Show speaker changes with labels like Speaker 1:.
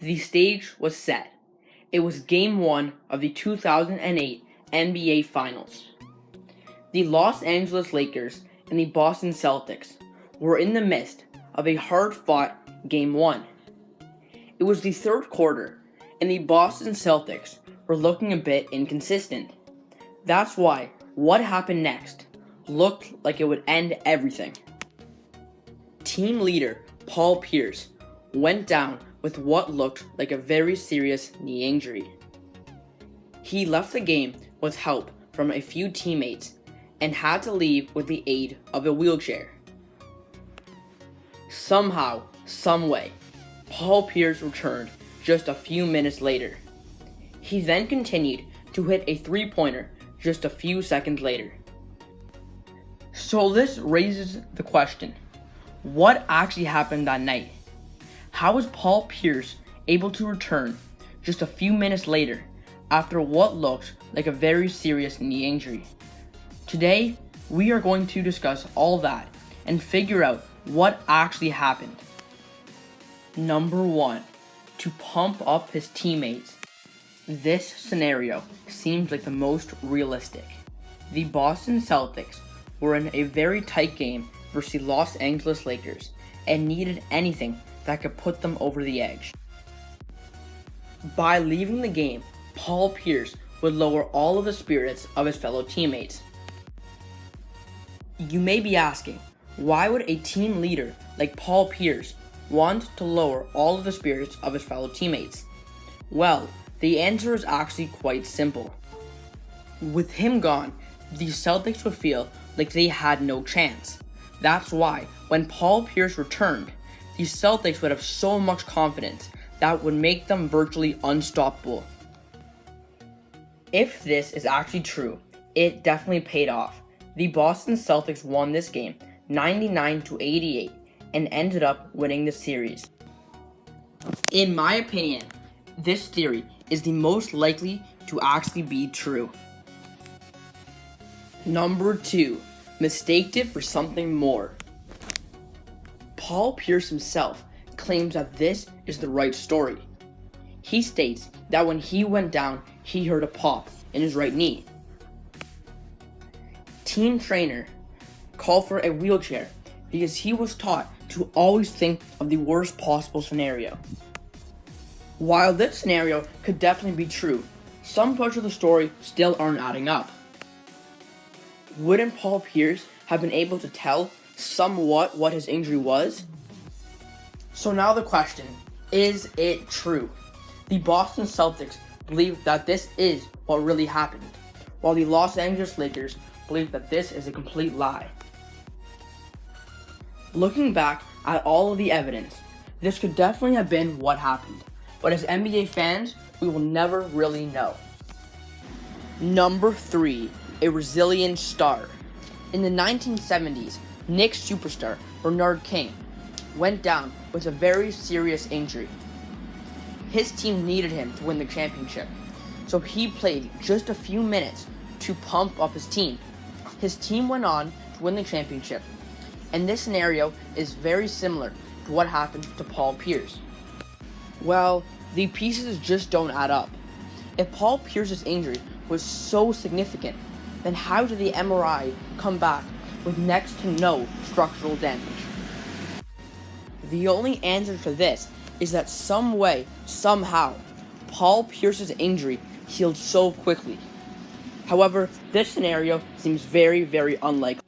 Speaker 1: The stage was set. It was Game 1 of the 2008 NBA Finals. The Los Angeles Lakers and the Boston Celtics were in the midst of a hard-fought Game 1. It was the third quarter, and the Boston Celtics were looking a bit inconsistent. That's why what happened next looked like it would end everything. Team leader Paul Pierce went down with what looked like a very serious knee injury. He left the game with help from a few teammates and had to leave with the aid of a wheelchair. Somehow, someway, Paul Pierce returned just a few minutes later. He then continued to hit a three-pointer just a few seconds later. So this raises the question, what actually happened that night? How was Paul Pierce able to return just a few minutes later after what looked like a very serious knee injury? Today, we are going to discuss all that and figure out what actually happened. Number 1, to pump up his teammates. This scenario seems like the most realistic. The Boston Celtics were in a very tight game versus the Los Angeles Lakers and needed anything that could put them over the edge. By leaving the game, Paul Pierce would lower all of the spirits of his fellow teammates. You may be asking, why would a team leader like Paul Pierce want to lower all of the spirits of his fellow teammates? Well, the answer is actually quite simple. With him gone, the Celtics would feel like they had no chance. That's why, when Paul Pierce returned, the Celtics would have so much confidence that would make them virtually unstoppable. If this is actually true, it definitely paid off. The Boston Celtics won this game 99-88 and ended up winning the series. In my opinion, this theory is the most likely to actually be true. Number 2, mistaked it for something more. Paul Pierce himself claims that this is the right story. He states that when he went down, he heard a pop in his right knee. Team trainer called for a wheelchair because he was taught to always think of the worst possible scenario. While this scenario could definitely be true, some parts of the story still aren't adding up. Wouldn't Paul Pierce have been able to tell somewhat what his injury was? So now the question, is it true? The Boston Celtics believe that this is what really happened, while the Los Angeles Lakers believe that this is a complete lie. Looking back at all of the evidence, this could definitely have been what happened, but as NBA fans, we will never really know. Number 3, a resilient star. In the 1970s, Knicks superstar Bernard King went down with a very serious injury. His team needed him to win the championship, so he played just a few minutes to pump up his team. His team went on to win the championship, and this scenario is very similar to what happened to Paul Pierce. Well, the pieces just don't add up. If Paul Pierce's injury was so significant, then how did the MRI come back with next to no structural damage? The only answer to this is that some way, somehow, Paul Pierce's injury healed so quickly. However, this scenario seems very, very unlikely.